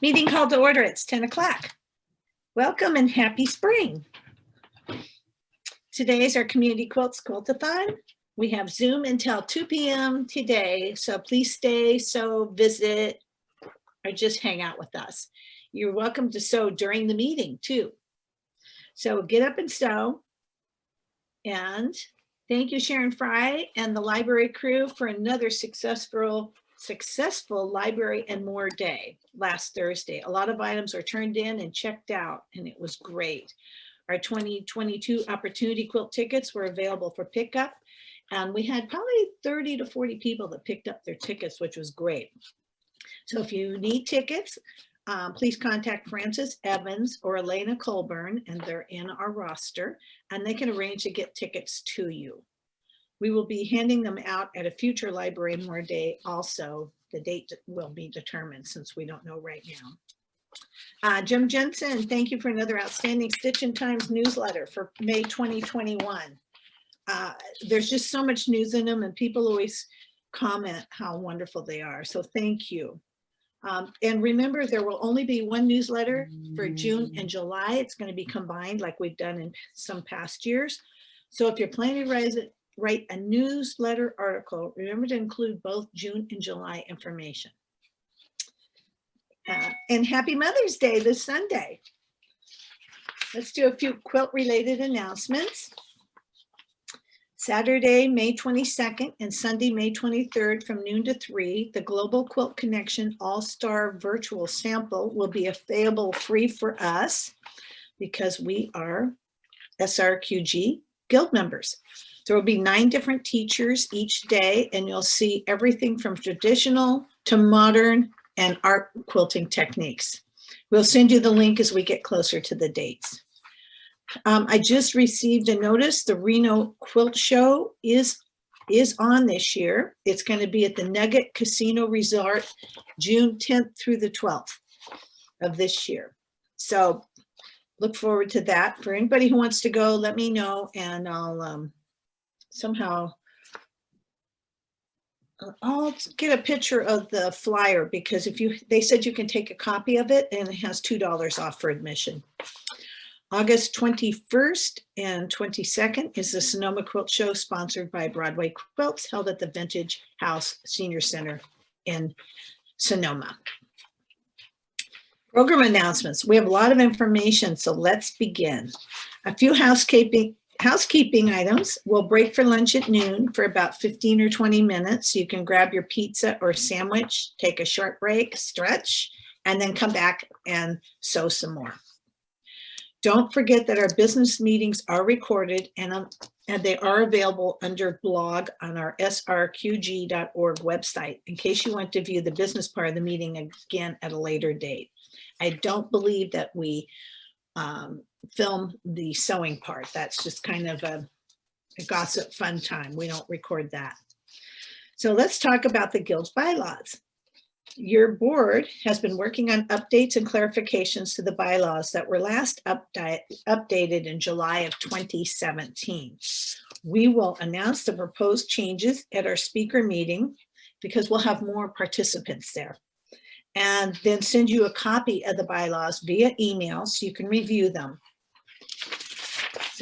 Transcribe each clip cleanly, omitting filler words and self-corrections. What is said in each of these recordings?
Meeting called to order. It's 10 o'clock. Welcome and happy spring. Today is our Community Quilts Quiltathon. We have Zoom until 2 p.m. today, so please stay, sew, visit, or just hang out with us. You're welcome to sew during the meeting too. So get up and sew. And thank you, Sharon Fry and the library crew for another successful Library and More Day last Thursday. A lot of items are turned in and checked out, and it was great. Our 2022 Opportunity Quilt tickets were available for pickup, and we had probably 30 to 40 people that picked up their tickets, which was great. So if you need tickets, please contact Frances Evans or Elena Colburn, and they're in our roster, and they can arrange to get tickets to you. We will be handing them out at a future Library and More Day also. The date will be determined since we don't know right now. Jim Jensen, thank you for another outstanding Stitch in Times newsletter for May 2021. There's just so much news in them, and people always comment how wonderful they are. So thank you. And remember, there will only be one newsletter for June and July. It's going to be combined like we've done in some past years. So if you're planning to write a newsletter article, remember to include both June and July information. And happy Mother's Day this Sunday. Let's do a few quilt related announcements. Saturday, May 22nd and Sunday, May 23rd from noon to 3, the Global Quilt Connection All-Star Virtual Sample will be available free for us because we are SRQG Guild members. There will be 9 different teachers each day, and you'll see everything from traditional to modern and art quilting techniques. We'll send you the link as we get closer to the dates. I just received a notice. The Reno Quilt Show is on this year. It's going to be at the Nugget Casino Resort, June 10th through the 12th of this year. So look forward to that. For anybody who wants to go, let me know, and I'll get a picture of the flyer, because they said you can take a copy of it, and it has $2 off for admission. August 21st and 22nd is the Sonoma Quilt Show, sponsored by Broadway Quilts, held at the Vintage House Senior Center in Sonoma. Program announcements. We have a lot of information, so let's begin. A few housekeeping items. We'll break for lunch at noon for about 15 or 20 minutes. You can grab your pizza or sandwich, take a short break, stretch, and then come back and sew some more. Don't forget that our business meetings are recorded, and they are available under blog on our srqg.org website in case you want to view the business part of the meeting again at a later date. I don't believe that we film the sewing part. That's just kind of a gossip fun time. We don't record that. So let's talk about the Guild's bylaws. Your board has been working on updates and clarifications to the bylaws that were last updated in July of 2017. We will announce the proposed changes at our speaker meeting because we'll have more participants there, and then send you a copy of the bylaws via email so you can review them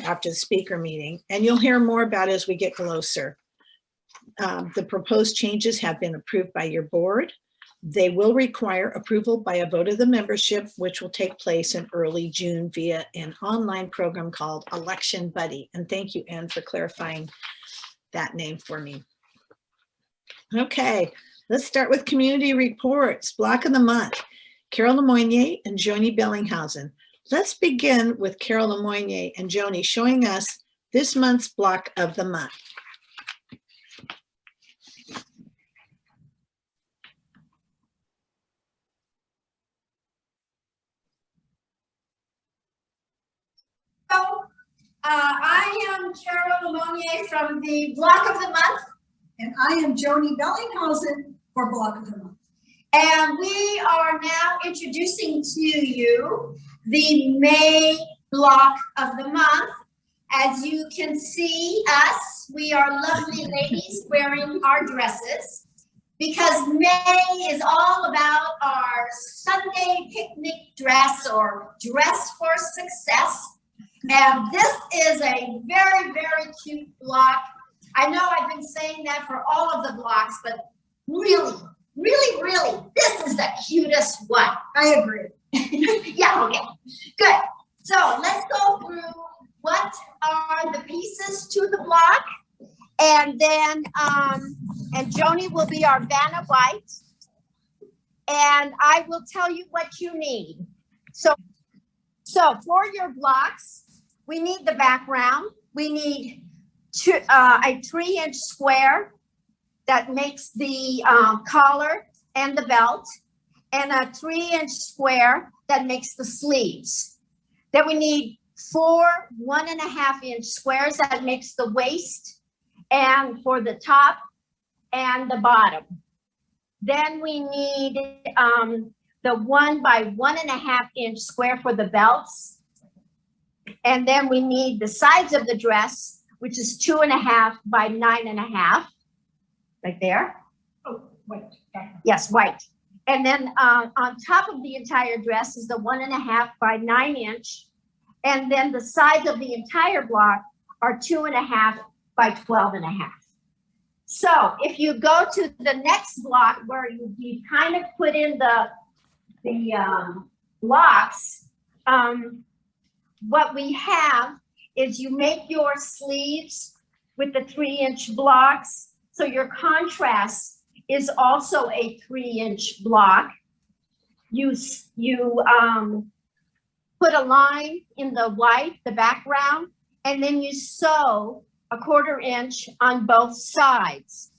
after the speaker meeting, and you'll hear more about it as we get closer. The proposed changes have been approved by your board. They will require approval by a vote of the membership, which will take place in early June via an online program called Election Buddy. And thank you, Anne, for clarifying that name for me. Okay, let's start with community reports. Block of the month, Carol Lemoynier and Joni Bellinghausen. Let's begin with Carol Lemoynier and Joni showing us this month's block of the month. I am Carol Lemoynier from the Block of the Month. And I am Joni Bellinghausen for Block of the Month. And we are now introducing to you the May Block of the Month. As you can see us, we are lovely ladies wearing our dresses. because May is all about our Sunday picnic dress or dress for success. And this is a very, very cute block. I know I've been saying that for all of the blocks, but really, really, really, this is the cutest one. I agree. Yeah, okay, good. So let's go through what are the pieces to the block. And then, and Joni will be our Vanna White. And I will tell you what you need. So for your blocks, we need the background. We need a 3-inch square that makes the collar and the belt, and a 3-inch square that makes the sleeves. Then we need 4 1.5-inch squares that makes the waist and for the top and the bottom. Then we need the 1 by 1.5-inch square for the belts. And then we need the sides of the dress, which is 2.5 by 9.5, right there. Oh, wait. Yes, white. And then on top of the entire dress is the 1.5 by 9-inch. And then the sides of the entire block are 2.5 by 12.5. So if you go to the next block where you kind of put in the blocks, what we have is you make your sleeves with the 3-inch blocks. So your contrast is also a 3-inch block. You put a line in the white, the background, and then you sew a 1/4 inch on both sides.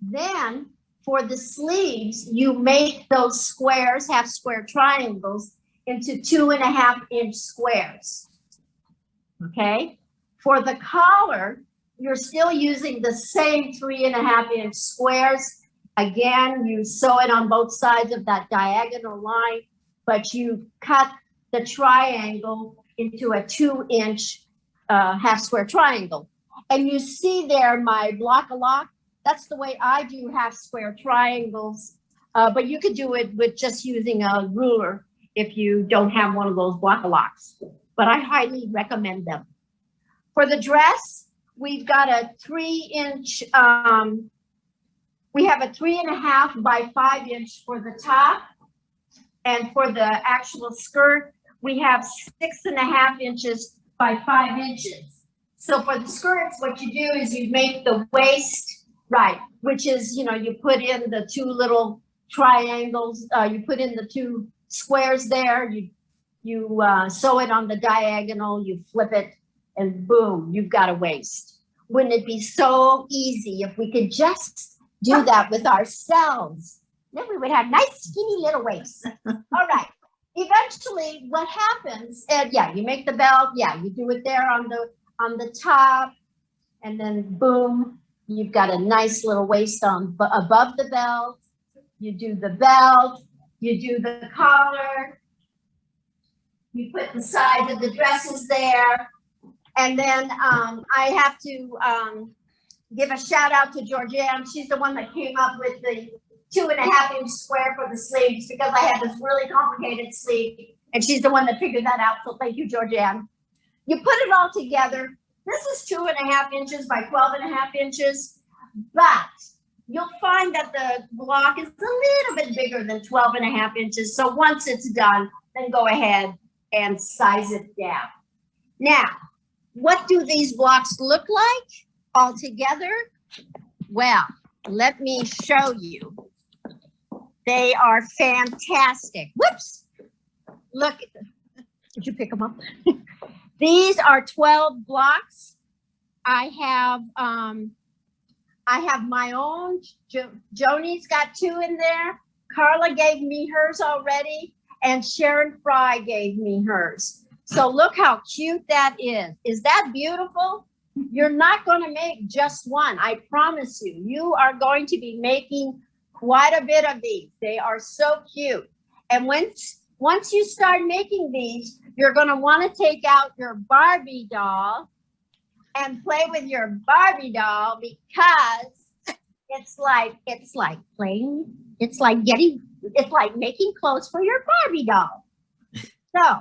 Then for the sleeves, you make those squares, half square triangles, into 2.5-inch squares. Okay. For the collar, you're still using the same 3.5-inch squares. Again, you sew it on both sides of that diagonal line, but you cut the triangle into a 2-inch half square triangle. And you see there my block-a-lock. That's the way I do half square triangles, but you could do it with just using a ruler if you don't have one of those block-a-locks, but I highly recommend them. For the dress, we've got a 3-inch, we have a 3.5 by 5-inch for the top. And for the actual skirt, we have 6.5 inches by 5 inches. So for the skirts, what you do is you make the waist, right, which is, you put in the 2 little triangles, you put in the 2 squares there, you sew it on the diagonal, you flip it, and boom, you've got a waist. Wouldn't it be so easy if we could just do that with ourselves? Then we would have nice skinny little waists. All right. Eventually, what happens? And yeah, you make the belt. Yeah, you do it there on the top, and then boom, you've got a nice little waist on above the belt. You do the belt. You do the collar. You put the sides of the dresses there, and then I have to give a shout out to Georgianne. She's the one that came up with the 2.5-inch square for the sleeves, because I had this really complicated sleeve, and she's the one that figured that out. So thank you, Georgianne. You put it all together. This is 2.5 inches by 12.5 inches, but you'll find that the block is a little bit bigger than 12.5 inches. So once it's done, then go ahead and size it down. Now, what do these blocks look like all together? Well, let me show you. They are fantastic. Whoops. Look. Did you pick them up? These are 12 blocks. I have my own. Joni's got 2 in there. Carla gave me hers already, and Sharon Fry gave me hers. So look how cute that is. Is that beautiful? You're not going to make just one. I promise you. You are going to be making quite a bit of these. They are so cute. And once you start making these, you're going to want to take out your Barbie doll and play with your Barbie doll, because It's like playing, it's like making clothes for your Barbie doll. So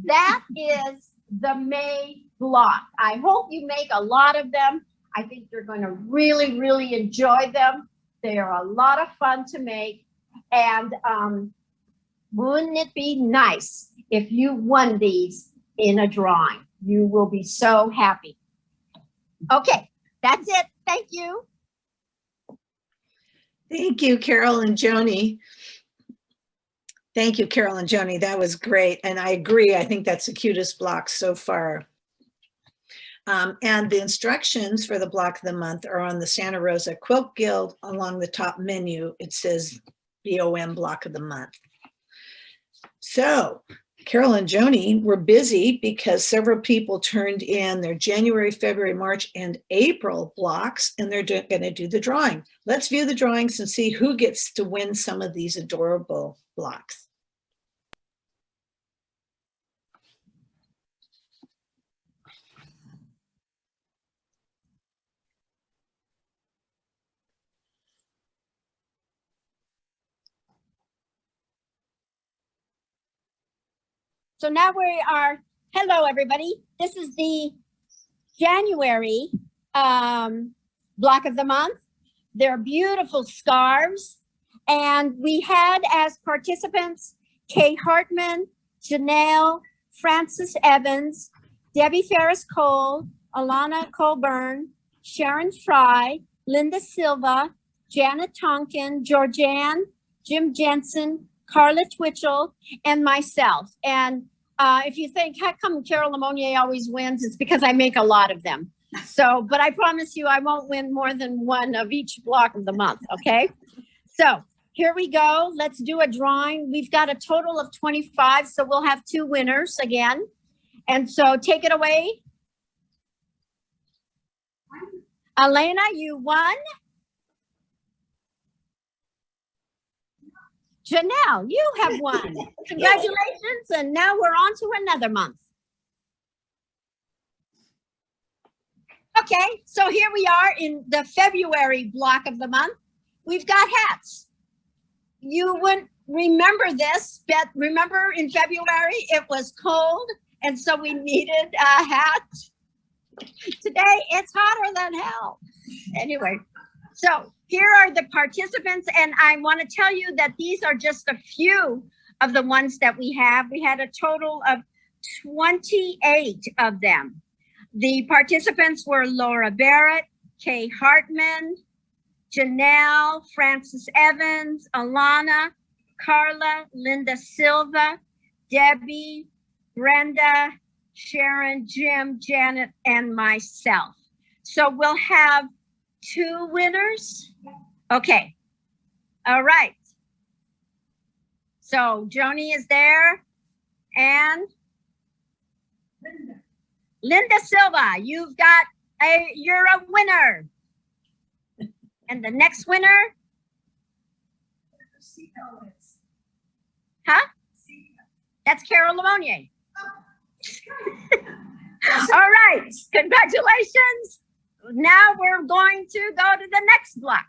that is the May block. I hope you make a lot of them. I think you're going to really, really enjoy them. They are a lot of fun to make. And wouldn't it be nice if you won these in a drawing? You will be so happy. Okay, that's it. Thank you. Thank you, Carol and Joni. Thank you, Carol and Joni. That was great. And I agree. I think that's the cutest block so far. And the instructions for the block of the month are on the Santa Rosa Quilt Guild. Along the top menu, it says BOM block of the month. So Carol and Joni were busy because several people turned in their January, February, March, and April blocks, and they're going to do the drawing. Let's view the drawings and see who gets to win some of these adorable blocks. So now we are, hello everybody. This is the January block of the month. They're beautiful scarves. And we had as participants, Kay Hartman, Janelle, Frances Evans, Debbie Ferris-Cole, Alana Colburn, Sharon Fry, Linda Silva, Janet Tonkin, Georgianne, Jim Jensen, Carla Twitchell, and myself. And if you think, how come Carol Lemonnier always wins? It's because I make a lot of them. So, but I promise you, I won't win more than one of each block of the month, okay? So here we go. Let's do a drawing. We've got a total of 25, so we'll have 2 winners again. And so take it away. Elena, you won. Janelle, you have won. Congratulations. And now we're on to another month. Okay, so here we are in the February block of the month. We've got hats. You wouldn't remember this, but remember in February it was cold, and so we needed a hat. Today it's hotter than hell. Anyway, so here are the participants, and I want to tell you that these are just a few of the ones that we have. We had a total of 28 of them. The participants were Laura Barrett, Kay Hartman, Janelle, Frances Evans, Alana, Carla, Linda Silva, Debbie, Brenda, Sharon, Jim, Janet, and myself. So we'll have 2 winners. Okay. All right. So Joni is there, and Linda Silva, you're a winner. And the next winner? Huh? That's Carol Lemonnier. All right, congratulations. Now we're going to go to the next block.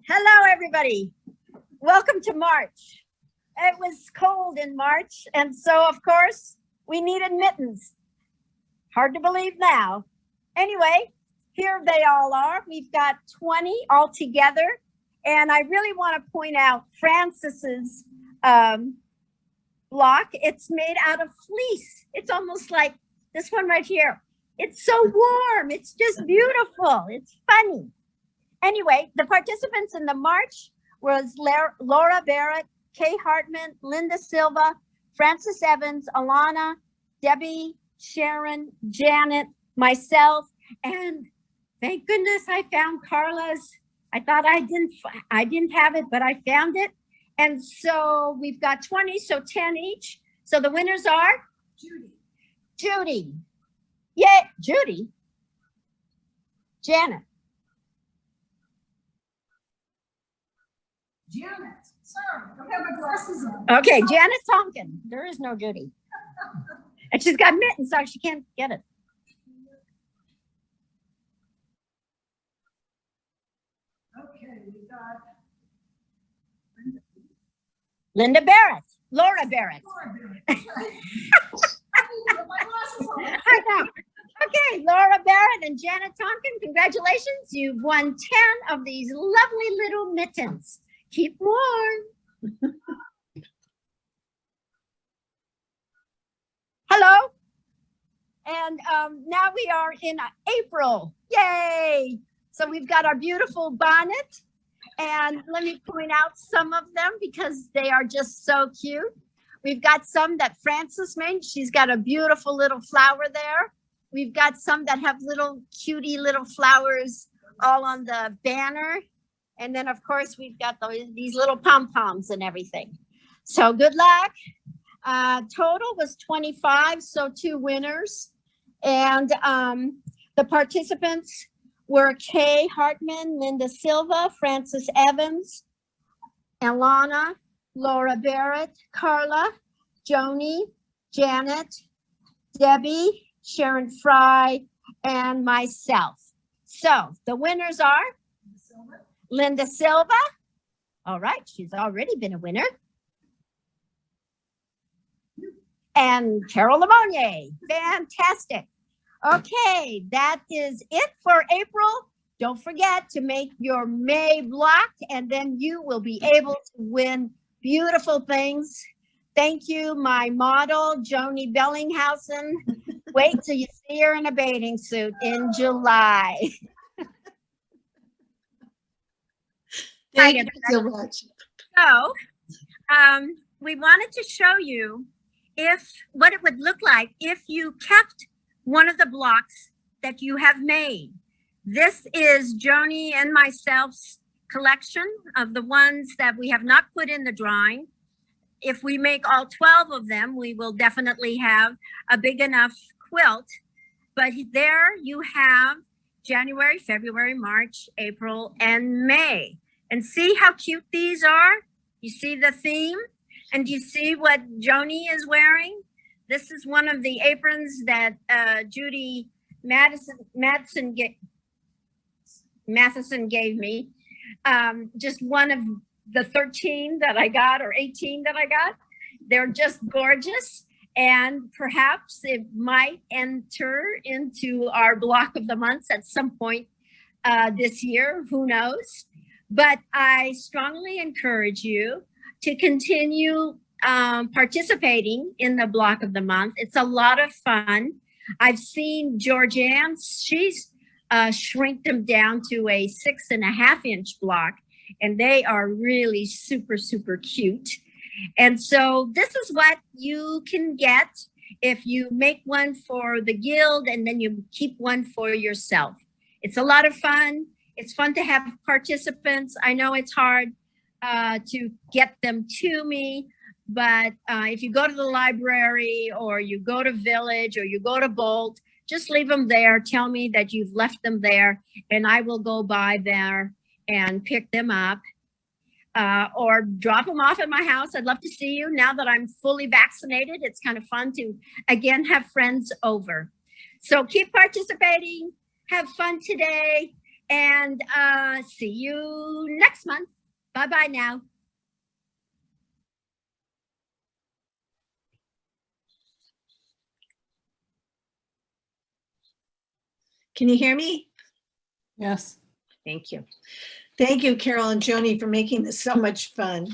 Hello, everybody. Welcome to March. It was cold in March, and so, of course, we needed mittens. Hard to believe now. Anyway, here they all are. We've got 20 all together, and I really want to point out Frances's block. It's made out of fleece. It's almost like this one right here. It's so warm. It's just beautiful. It's funny. Anyway, the participants in the March was Laura Barrett, Kay Hartman, Linda Silva, Frances Evans, Alana, Debbie, Sharon, Janet, myself, and thank goodness I found Carla's. I thought I didn't have it, but I found it. And so we've got 20, so 10 each. So the winners are Judy. Yeah, Judy. Janet. Sorry, I don't have my glasses on. Okay, Janet Tonkin. There is no Judy. And she's got mittens, so she can't get it. Okay, we got Linda Barrett, Laura Barrett. Laura Barrett. Okay. I need to put my glasses on. I know. Okay, Laura Barrett and Janet Tonkin, congratulations. You've won 10 of these lovely little mittens. Keep warm. Hello. And now we are in April. Yay. So we've got our beautiful bonnet. And let me point out some of them because they are just so cute. We've got some that Frances made. She's got a beautiful little flower there. We've got some that have little cutie little flowers all on the banner. And then of course we've got these little pom-poms and everything. So good luck. Total was 25, so 2 winners. And the participants were Kay Hartman, Linda Silva, Frances Evans, Alana, Laura Barrett, Carla, Joni, Janet, Debbie, Sharon Fry, and myself. So the winners are Linda Silva. All right, she's already been a winner. And Carol Lemonnier. Fantastic. Okay, that is it for April. Don't forget to make your May block, and then you will be able to win beautiful things. Thank you, my model, Joni Bellinghausen. Wait till you see her in a bathing suit in July. Thank you so much. So, we wanted to show you what it would look like if you kept one of the blocks that you have made. This is Joni and myself's collection of the ones that we have not put in the drawing. If we make all 12 of them, we will definitely have a big enough quilt. But there you have January, February, March, April, and May. And see how cute these are? You see the theme? And do you see what Joni is wearing? This is one of the aprons that Judy Matheson gave me. Just one of the 13 that I got, or 18 that I got. They're just gorgeous. And perhaps it might enter into our block of the months at some point this year, who knows? But I strongly encourage you to continue participating in the block of the month. It's a lot of fun. I've seen Georgianne, she's shrink them down to a 6.5-inch block, and they are really super, super cute. And so this is what you can get if you make one for the guild and then you keep one for yourself. It's a lot of fun. It's fun to have participants. I know it's hard to get them to me, but if you go to the library or you go to Village or you go to Bolt, just leave them there. Tell me that you've left them there, and I will go by there and pick them up or drop them off at my house. I'd love to see you now that I'm fully vaccinated. It's kind of fun to, again, have friends over. So keep participating. Have fun today. And see you next month. Bye-bye now. Can you hear me? Yes. Thank you. Thank you, Carol and Joni, for making this so much fun.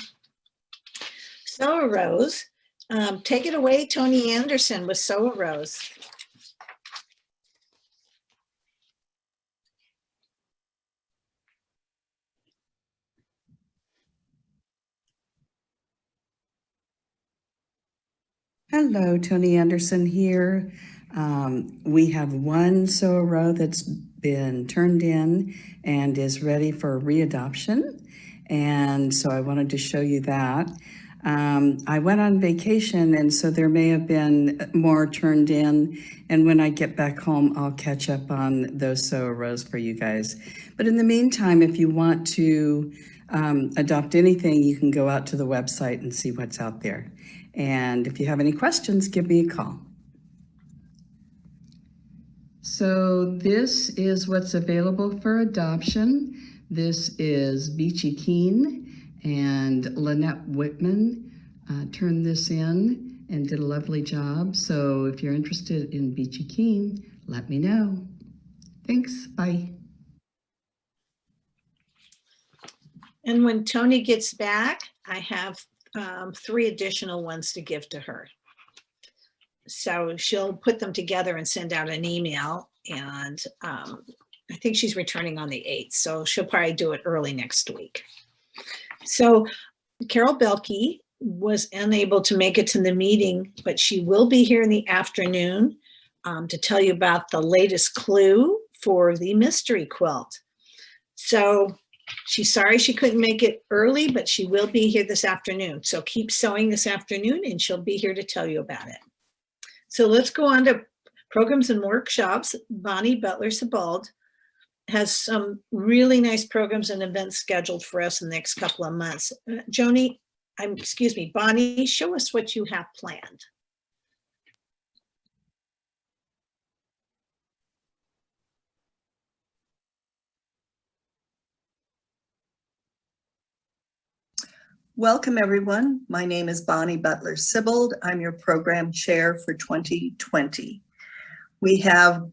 Sew a Rose. Take it away, Tony Anderson with Sew a Rose. Hello, Tony Anderson here. We have one sew row that's been turned in and is ready for readoption. And so I wanted to show you that. I went on vacation, and so there may have been more turned in. And when I get back home, I'll catch up on those sew rows for you guys. But in the meantime, if you want to adopt anything, you can go out to the website and see what's out there. And if you have any questions, give me a call. So this is what's available for adoption. This is Beachy Keen, and Lynette Whitman turned this in and did a lovely job. So if you're interested in Beachy Keen, let me know. Thanks, bye. And when Tony gets back, I have 3 additional ones to give to her. So she'll put them together and send out an email. And I think she's returning on the 8th. So she'll probably do it early next week. So Carol Belkey was unable to make it to the meeting, but she will be here in the afternoon to tell you about the latest clue for the mystery quilt. So she's sorry she couldn't make it early, but she will be here this afternoon. So keep sewing this afternoon and she'll be here to tell you about it. So let's go on to programs and workshops. Bonnie Butler-Sebald has some really nice programs and events scheduled for us in the next couple of months. Bonnie, show us what you have planned. Welcome, everyone. My name is Bonnie Butler-Sebald. I'm your program chair for 2020. We have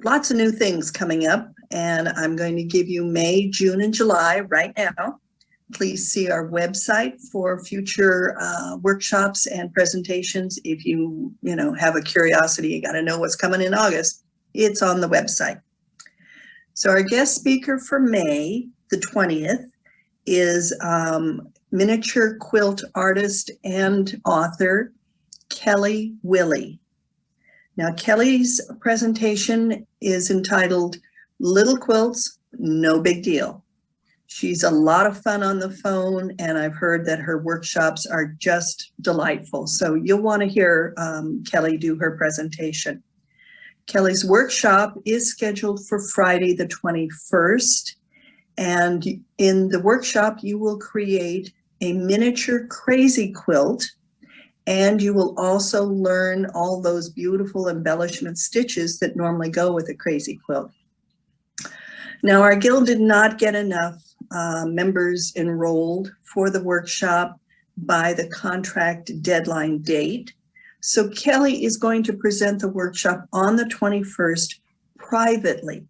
lots of new things coming up, and I'm going to give you May, June, and July right now. Please see our website for future workshops and presentations. If you have a curiosity, you got to know what's coming in August, it's on the website. So our guest speaker for May, the 20th, is miniature quilt artist and author Kelly Willy. Now, Kelly's presentation is entitled Little Quilts, No Big Deal. She's a lot of fun on the phone, and I've heard that her workshops are just delightful. So you'll want to hear Kelly do her presentation. Kelly's workshop is scheduled for Friday the 21st. And in the workshop, you will create a miniature crazy quilt, and you will also learn all those beautiful embellishment stitches that normally go with a crazy quilt. Now, our guild did not get enough members enrolled for the workshop by the contract deadline date. So Kelly is going to present the workshop on the 21st privately,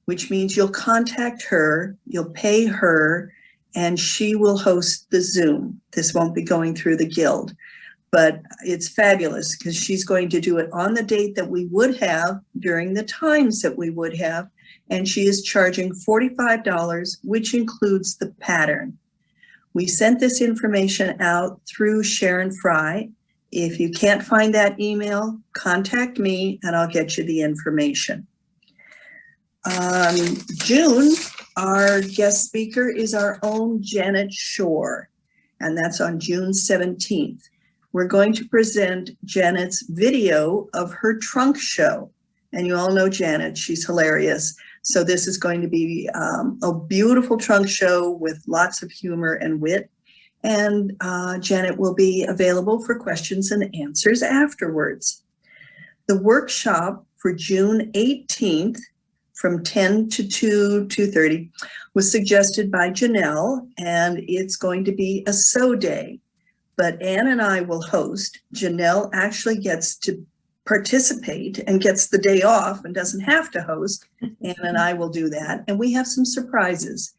which means you'll contact her, you'll pay her, and she will host the Zoom. This won't be going through the guild, but it's fabulous because she's going to do it on the date that we would have during the times that we would have. And she is charging $45, which includes the pattern. We sent this information out through Sharon Fry. If you can't find that email, contact me and I'll get you the information. June, our guest speaker is our own Janet Shore, and that's on June 17th. We're going to present Janet's video of her trunk show. And you all know Janet, she's hilarious. So this is going to be a beautiful trunk show with lots of humor and wit. And Janet will be available for questions and answers afterwards. The workshop for June 18th from 10 to 2:30 was suggested by Janelle, and it's going to be a sew day. But Ann and I will host. Janelle actually gets to participate and gets the day off and doesn't have to host. Ann and I will do that. And we have some surprises.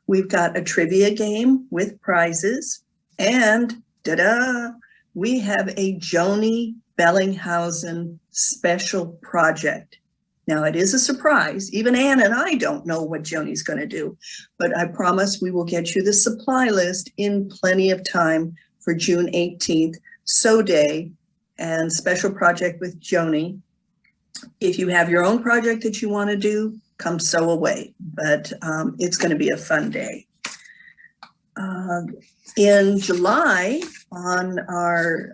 We've got a trivia game with prizes, and ta-da, we have a Joni Bellinghausen special project. Now, it is a surprise. Even Ann and I don't know what Joni's going to do, but I promise we will get you the supply list in plenty of time for June 18th, Sew Day and special project with Joni. If you have your own project that you want to do, come sew away, but it's going to be a fun day. In July, on our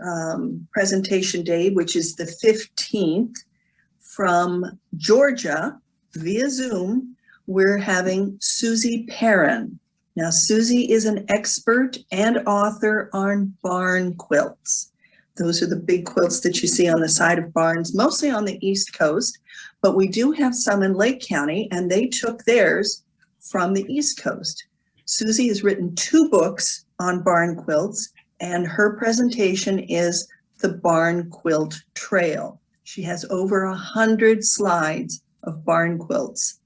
presentation day, which is the 15th, from Georgia via Zoom, we're having Susie Perrin. Now, Susie is an expert and author on barn quilts. Those are the big quilts that you see on the side of barns, mostly on the East Coast, but we do have some in Lake County, and they took theirs from the East Coast. Susie has written 2 books on barn quilts, and her presentation is the Barn Quilt Trail. She has over 100 slides of barn quilts.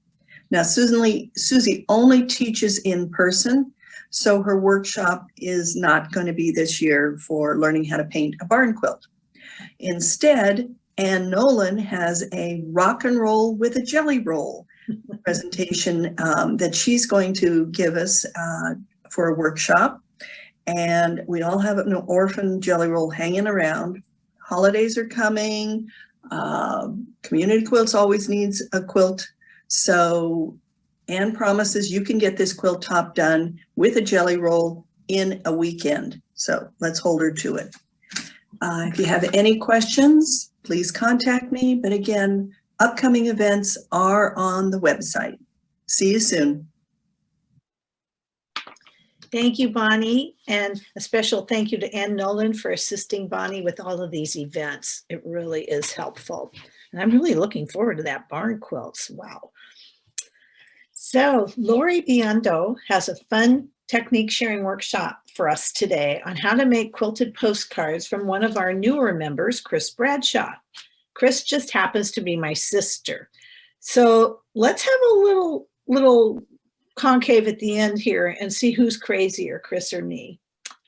Now, Susie only teaches in person, so her workshop is not going to be this year for learning how to paint a barn quilt. Instead, Ann Nolan has a rock and roll with a jelly roll presentation that she's going to give us for a workshop. And we all have an orphan jelly roll hanging around. Holidays are coming. Community Quilts always needs a quilt. So Ann promises you can get this quilt top done with a jelly roll in a weekend. So let's hold her to it. If you have any questions, please contact me. But again, upcoming events are on the website. See you soon. Thank you, Bonnie, and a special thank you to Ann Nolan for assisting Bonnie with all of these events. It really is helpful. And I'm really looking forward to that barn quilts. Wow. So Lori Biondo has a fun technique sharing workshop for us today on how to make quilted postcards from one of our newer members, Chris Bradshaw. Chris just happens to be my sister. So let's have a little concave at the end here and see who's crazier, Chris or me.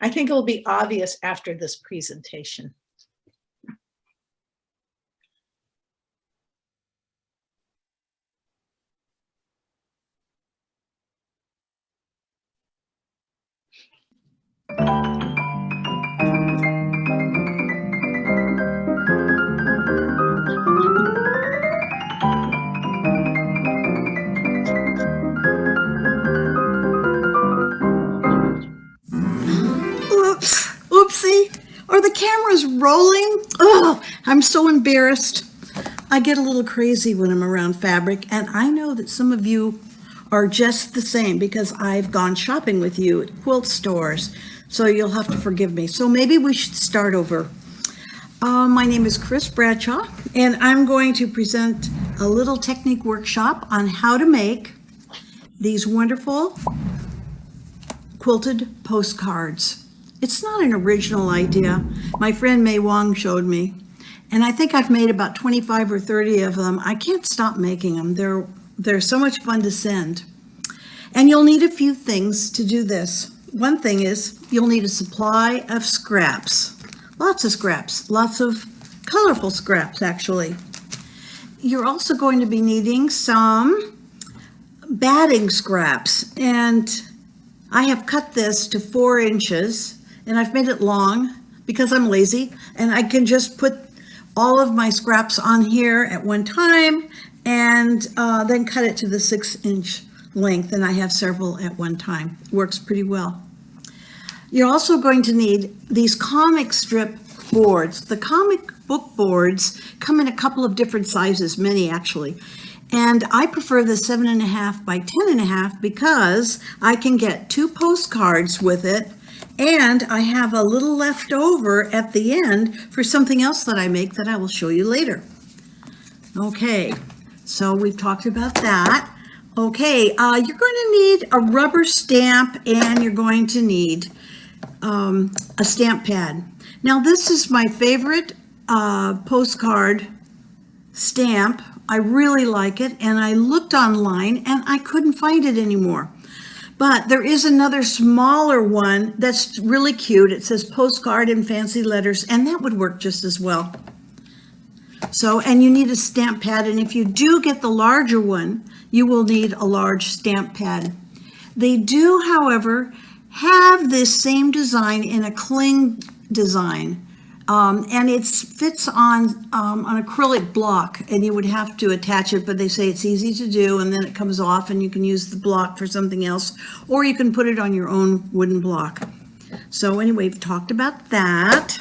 I think it will be obvious after this presentation. Oops, oopsie. Are the cameras rolling? Oh, I'm so embarrassed. I get a little crazy when I'm around fabric, and I know that some of you are just the same because I've gone shopping with you at quilt stores, so you'll have to forgive me. So maybe we should start over. My name is Chris Bradshaw, and I'm going to present a little technique workshop on how to make these wonderful quilted postcards. It's not an original idea. My friend May Wong showed me, and I think I've made about 25 or 30 of them. I can't stop making them. They're so much fun to send. And you'll need a few things to do this. One thing is you'll need a supply of scraps. Lots of scraps, lots of colorful scraps, actually. You're also going to be needing some batting scraps, and I have cut this to 4 inches, and I've made it long because I'm lazy, and I can just put all of my scraps on here at one time and then cut it to the 6-inch length, and I have several at one time. Works pretty well. You're also going to need these comic strip boards. The comic book boards come in a couple of different sizes, many actually. And I prefer the 7.5 by 10.5 because I can get 2 postcards with it, and I have a little left over at the end for something else that I make that I will show you later. Okay, so we've talked about that. Okay, you're going to need a rubber stamp, and you're going to need a stamp pad. Now this is my favorite postcard stamp. I really like it, and I looked online and I couldn't find it anymore. But there is another smaller one that's really cute. It says postcard in fancy letters, and that would work just as well. So, and you need a stamp pad, and if you do get the larger one, you will need a large stamp pad. They do, however, have this same design in a cling design. And it fits on an acrylic block, and you would have to attach it, but they say it's easy to do, and then it comes off and you can use the block for something else, or you can put it on your own wooden block. So anyway, we've talked about that.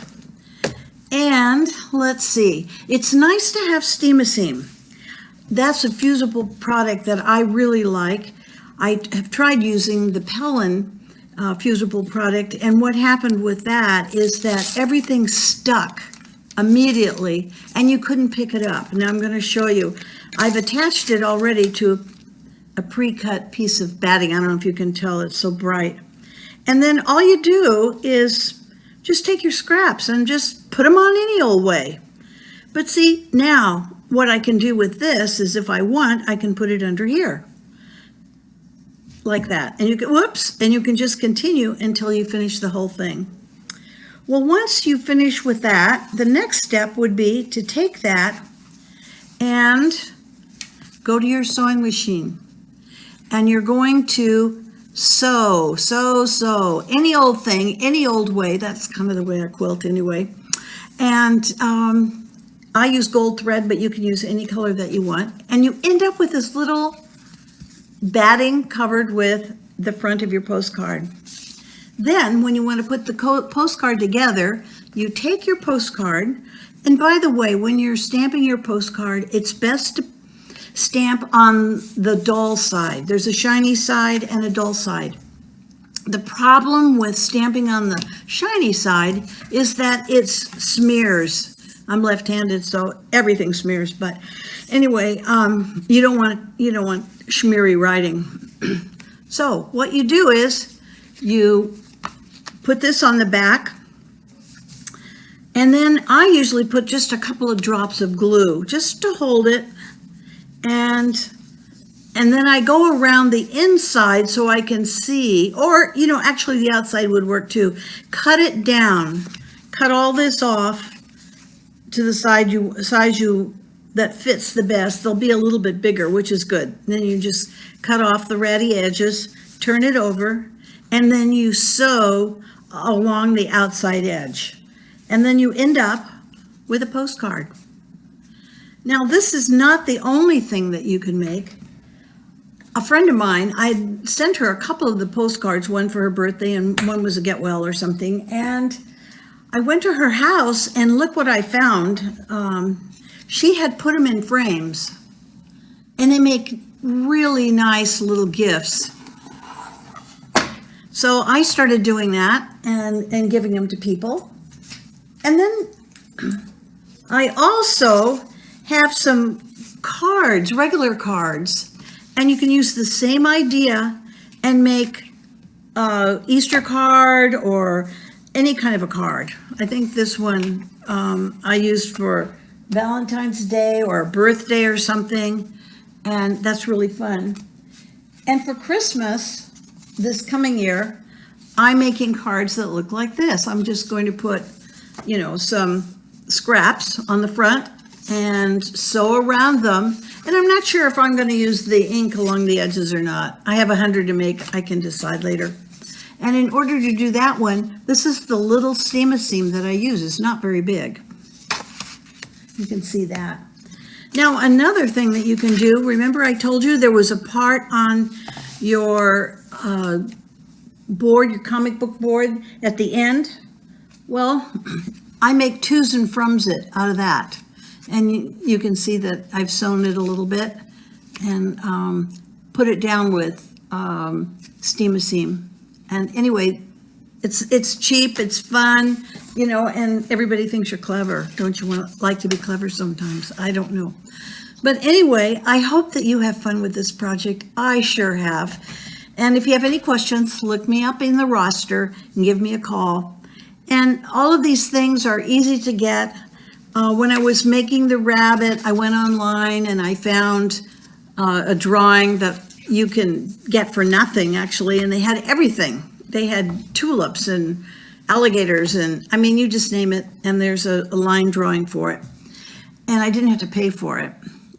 And let's see, it's nice to have Steam-A-Seam. That's a fusible product that I really like. I have tried using the Pellin fusible product, and what happened with that is that everything stuck immediately and you couldn't pick it up. Now I'm going to show you. I've attached it already to a pre-cut piece of batting. I don't know if you can tell, it's so bright. And then all you do is just take your scraps and just put them on any old way. But see, now what I can do with this is if I want, I can put it under here. Like that. And you can, whoops, and you can just continue until you finish the whole thing. Well, once you finish with that, the next step would be to take that and go to your sewing machine. And you're going to sew, any old thing, any old way. That's kind of the way I quilt anyway. And I use gold thread, but you can use any color that you want. And you end up with this little batting covered with the front of your postcard. Then when you want to put the postcard together, you take your postcard, and by the way, when you're stamping your postcard, it's best to stamp on the dull side. There's a shiny side and a dull side. The problem with stamping on the shiny side is that it smears. I'm left-handed, so everything smears, but anyway, you don't want schmeary writing. So what you do is you put this on the back, and then I usually put just a couple of drops of glue just to hold it, and then I go around the inside so I can see, or actually the outside would work too. Cut it down, cut all this off to the size that fits the best. They'll be a little bit bigger, which is good. And then you just cut off the ratty edges, turn it over, and then you sew along the outside edge. And then you end up with a postcard. Now, this is not the only thing that you can make. A friend of mine, I sent her a couple of the postcards, one for her birthday and one was a get well or something. And I went to her house and look what I found. She had put them in frames, and they make really nice little gifts. So I started doing that and giving them to people. And then I also have some cards, regular cards, and you can use the same idea and make Easter card or any kind of a card. I think this one I used for Valentine's Day or a birthday or something, and that's really fun. And for Christmas this coming year, I'm making cards that look like this. I'm just going to put, some scraps on the front and sew around them. And I'm not sure if I'm going to use the ink along the edges or not. I have 100 to make. I can decide later. And in order to do that one, this is the little seam that I use. It's not very big. You can see that. Now, another thing that you can do, remember I told you there was a part on your board, your comic book board at the end? Well, I make twos and froms it out of that. And you can see that I've sewn it a little bit and put it down with seam. And anyway, it's cheap, it's fun, and everybody thinks you're clever. Don't you like to be clever sometimes? I don't know. But anyway, I hope that you have fun with this project. I sure have. And if you have any questions, look me up in the roster and give me a call. And all of these things are easy to get. When I was making the rabbit, I went online and I found a drawing that you can get for nothing, actually, and they had everything. They had tulips and alligators and, you just name it, and there's a line drawing for it. And I didn't have to pay for it.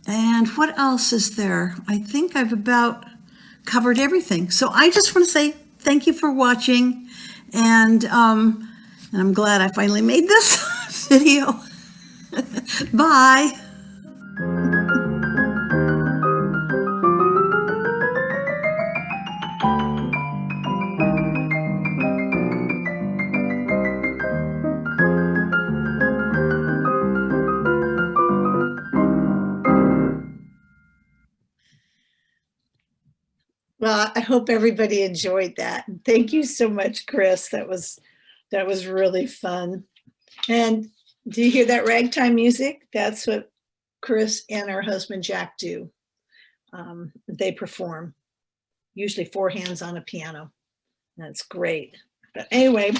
And what else is there? I think I've about covered everything. So I just want to say thank you for watching, and I'm glad I finally made this video. Bye. Well, I hope everybody enjoyed that. Thank you so much, Chris. That was really fun. And do you hear that ragtime music? That's what Chris and her husband Jack do. they perform. Usually 4 hands on a piano. That's great. But anyway,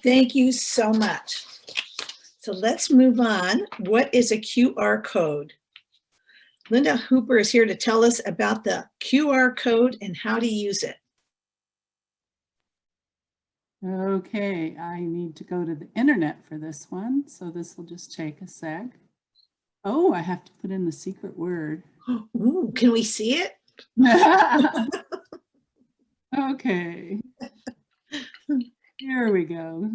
thank you so much. So let's move on. What is a QR code? Linda Hooper is here to tell us about the QR code and how to use it. Okay, I need to go to the internet for this one, so this will just take a sec. Oh, I have to put in the secret word. Ooh, can we see it? Okay, here we go.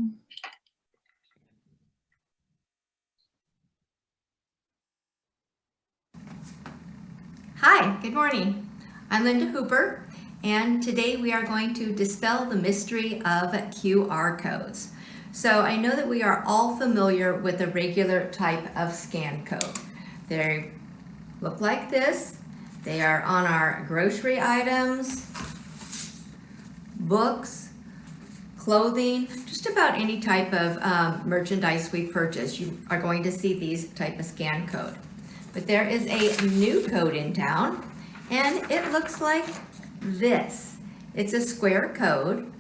Hi, good morning. I'm Linda Hooper, and today we are going to dispel the mystery of QR codes. So I know that we are all familiar with a regular type of scan code. They look like this. They are on our grocery items, books, clothing, just about any type of merchandise we purchase. You are going to see these type of scan code. But there is a new code in town, and it looks like this. It's a square code,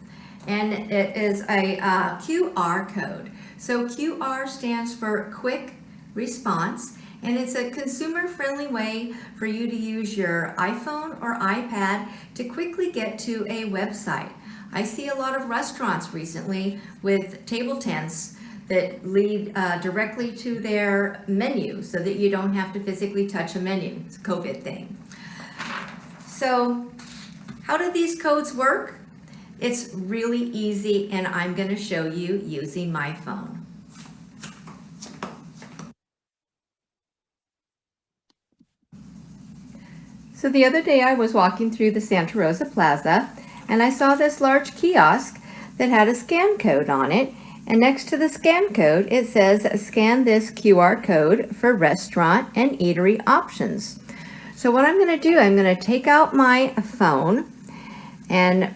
and it is a QR code. So QR stands for quick response, and it's a consumer-friendly way for you to use your iPhone or iPad to quickly get to a website. I see a lot of restaurants recently with table tents that lead directly to their menu so that you don't have to physically touch a menu. It's a COVID thing. So how do these codes work? It's really easy, and I'm going to show you using my phone. So the other day I was walking through the Santa Rosa Plaza, and I saw this large kiosk that had a scan code on it. And next to the scan code, it says, scan this QR code for restaurant and eatery options. So what I'm going to do, I'm going to take out my phone and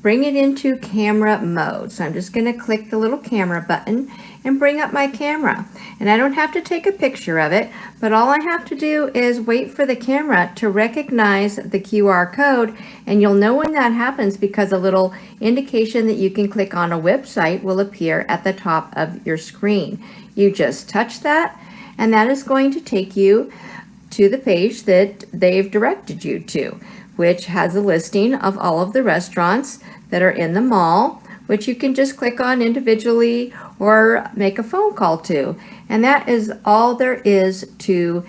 bring it into camera mode. So I'm just going to click the little camera button and bring up my camera. And I don't have to take a picture of it, but all I have to do is wait for the camera to recognize the QR code. And you'll know when that happens because a little indication that you can click on a website will appear at the top of your screen. You just touch that, and that is going to take you to the page that they've directed you to, which has a listing of all of the restaurants that are in the mall, which you can just click on individually or make a phone call to. And that is all there is to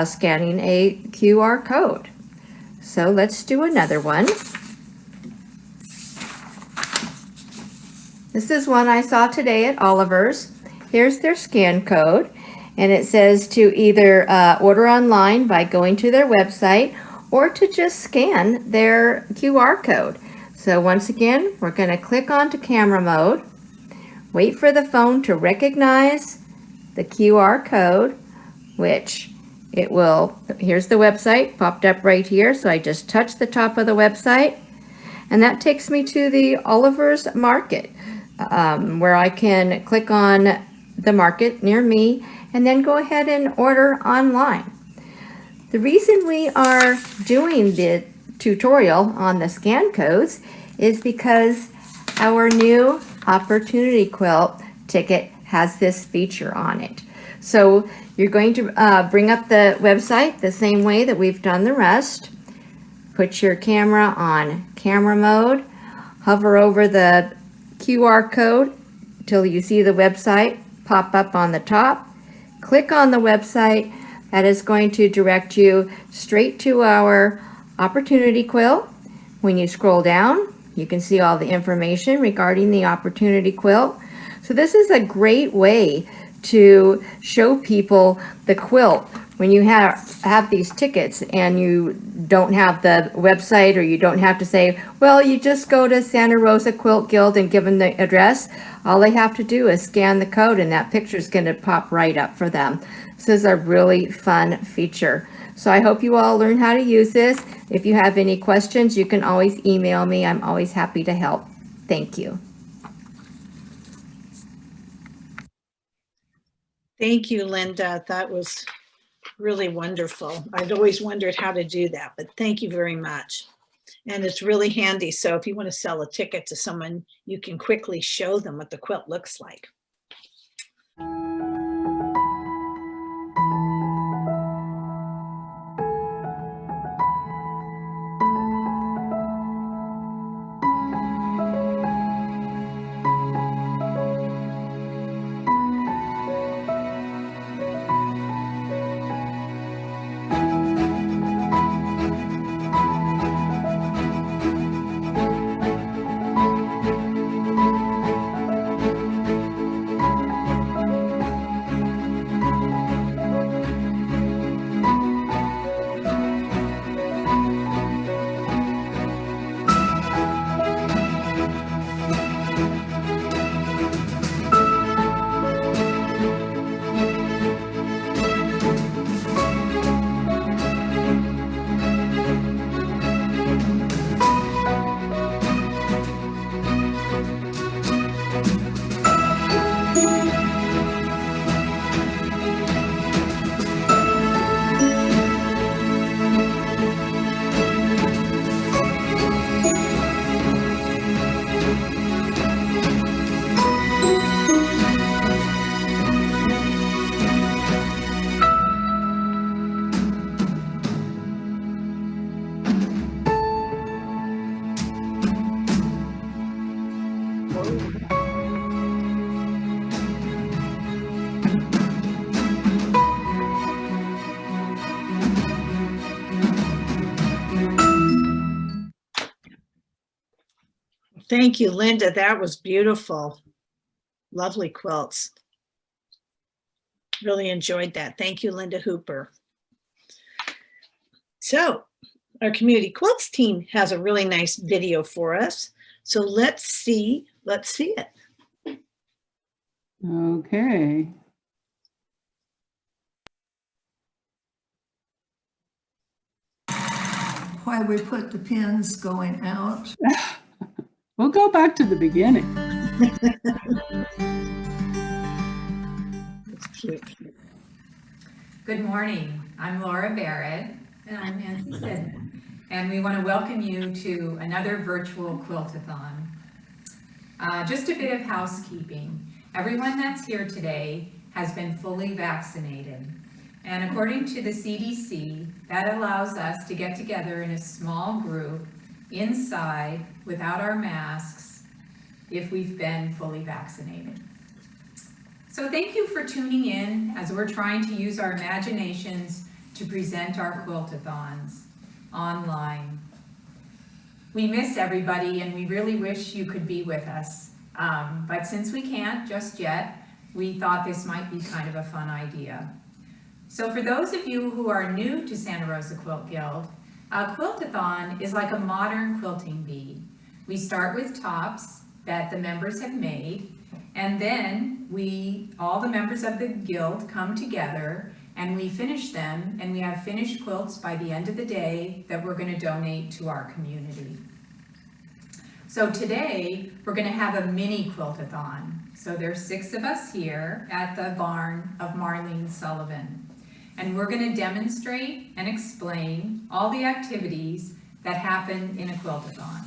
scanning a QR code. So let's do another one. This is one I saw today at Oliver's. Here's their scan code, and it says to either order online by going to their website or to just scan their QR code. So once again, we're going to click onto camera mode, wait for the phone to recognize the QR code, which it will, here's the website popped up right here. So I just touch the top of the website, and that takes me to the Oliver's Market, where I can click on the market near me and then go ahead and order online. The reason we are doing the tutorial on the scan codes is because our new Opportunity Quilt ticket has this feature on it. So you're going to bring up the website the same way that we've done the rest. Put your camera on camera mode, hover over the QR code till you see the website pop up on the top. Click on the website. That is going to direct you straight to our Opportunity Quilt. When you scroll down, you can see all the information regarding the Opportunity Quilt. So this is a great way to show people the quilt. When you have these tickets and you don't have the website, or you don't have to say, well, you just go to Santa Rosa Quilt Guild and give them the address. All they have to do is scan the code, and that picture is going to pop right up for them. This is a really fun feature. So I hope you all learn how to use this. If you have any questions, you can always email me. I'm always happy to help. Thank you. Thank you, Linda. That was really wonderful. I'd always wondered how to do that, but thank you very much. And it's really handy. So if you want to sell a ticket to someone, you can quickly show them what the quilt looks like. Thank you, Linda. That was beautiful. Lovely quilts. Really enjoyed that. Thank you, Linda Hooper. So our community quilts team has a really nice video for us. So let's see it. Okay. Why we put the pins going out. We'll go back to the beginning. It's cute. Good morning. I'm Laura Barrett. And I'm Nancy Sidman. And we want to welcome you to another virtual Quiltathon. Just a bit of housekeeping. Everyone that's here today has been fully vaccinated. And according to the CDC, that allows us to get together in a small group inside without our masks if we've been fully vaccinated. So thank you for tuning in as we're trying to use our imaginations to present our Quiltathons online. We miss everybody and we really wish you could be with us. But since we can't just yet, we thought this might be kind of a fun idea. So for those of you who are new to Santa Rosa Quilt Guild, a Quiltathon is like a modern quilting bee. We start with tops that the members have made, and then all the members of the guild come together and we finish them, and we have finished quilts by the end of the day that we're going to donate to our community. So today we're going to have a mini Quiltathon. So there's 6 of us here at the barn of Marlene Sullivan. And we're going to demonstrate and explain all the activities that happen in a Quiltathon.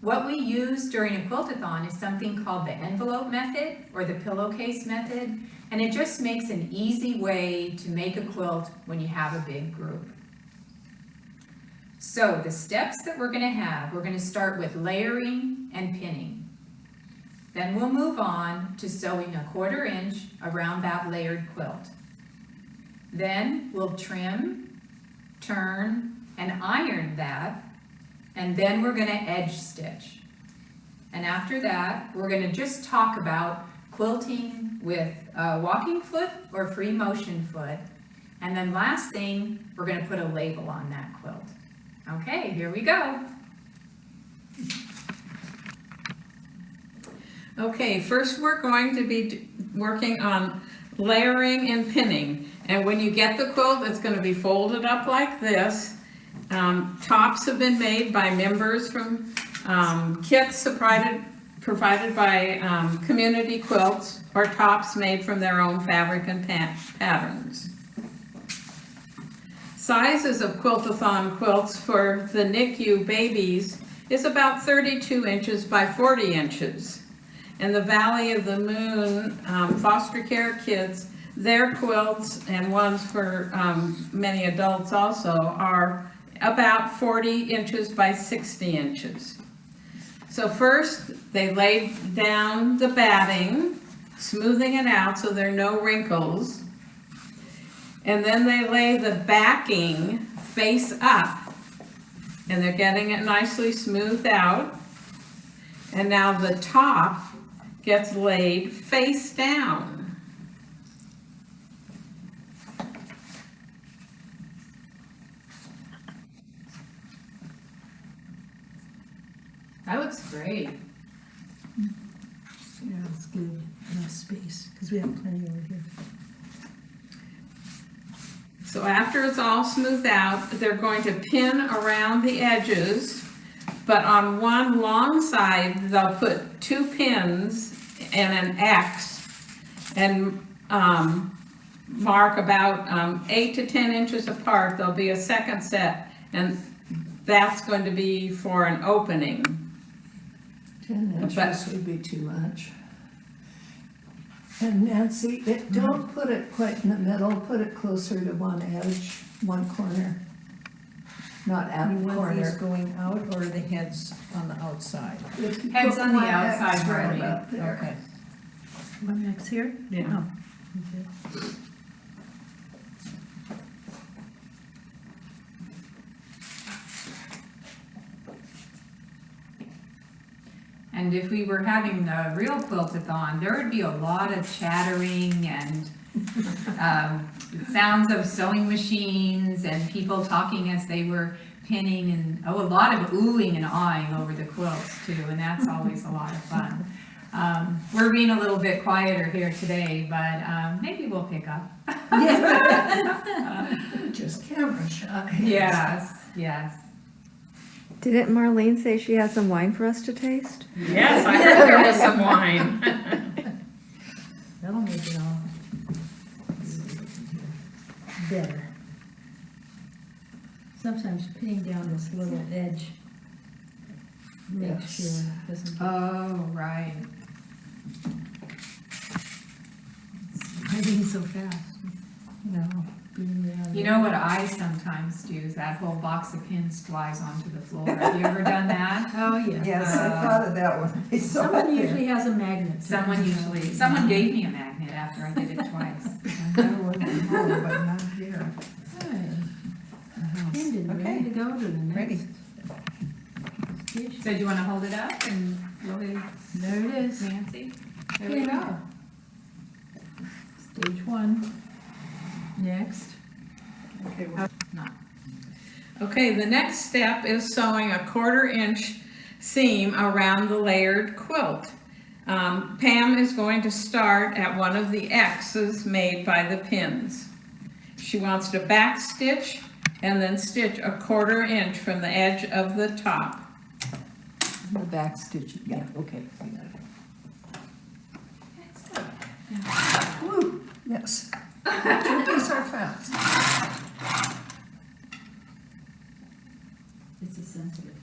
What we use during a Quiltathon is something called the envelope method or the pillowcase method, and it just makes an easy way to make a quilt when you have a big group. So the steps that we're going to start with layering and pinning. Then we'll move on to sewing a 1/4 inch around that layered quilt. Then we'll trim, turn, and iron that, and then we're going to edge stitch. And after that, we're going to just talk about quilting with a walking foot or free motion foot. And then last thing, we're going to put a label on that quilt. Okay, here we go. Okay, first we're going to be working on layering and pinning. And when you get the quilt, it's going to be folded up like this. Tops have been made by members from kits provided by Community Quilts, or tops made from their own fabric and patterns. sizes of Quiltathon quilts for the NICU babies is about 32 inches by 40 inches. And the Valley of the Moon foster care kids, their quilts and ones for many adults also are about 40 inches by 60 inches. So first they laid down the batting, smoothing it out so there are no wrinkles. And then they lay the backing face up, and they're getting it nicely smoothed out. And now the top gets laid face down. That looks great. Yeah, it's good, enough space, because we have plenty over here. So after it's all smoothed out, they're going to pin around the edges, but on one long side, they'll put 2 pins and an X and mark about 8 to 10 inches apart. There'll be a second set, and that's going to be for an opening. 10 inches would be too much. And Nancy, don't put it quite in the middle, put it closer to one edge, one corner. Not at the corner. Going out, or are the heads on the outside? Heads on the outside, right Marlene. about there. Okay. One X here? Yeah. And if we were having the real Quiltathon, there would be a lot of chattering and sounds of sewing machines and people talking as they were pinning, and a lot of oohing and awing over the quilts too, and that's always a lot of fun. We're being a little bit quieter here today, but maybe we'll pick up. Just camera shy. Yes, yes. Didn't Marlene say she had some wine for us to taste? Yes, I heard there was some wine. That'll make it all better. Sometimes pinning down this little edge makes sure it doesn't get Oh, right. writing so fast. You know, You know what I sometimes do is that whole box of pins flies onto the floor. Have you ever done that? Oh, yeah. Yes, I thought of that one. I saw Someone it there. usually has a magnet. Someone gave me a magnet after I did it twice. I got one at home, but not here. Pinned and ready to go to the next. Ready. station. So do you want to hold it up and really, There it is. Nancy? There we go. Stage 1. Next. Okay, the next step is sewing a 1/4 inch seam around the layered quilt. Pam is going to start at one of the X's made by the pins. She wants to back stitch and then stitch a 1/4 inch from the edge of the top. The back stitch. Yeah, okay. Woo, yes. Turkeys are fast. It's a sensitive.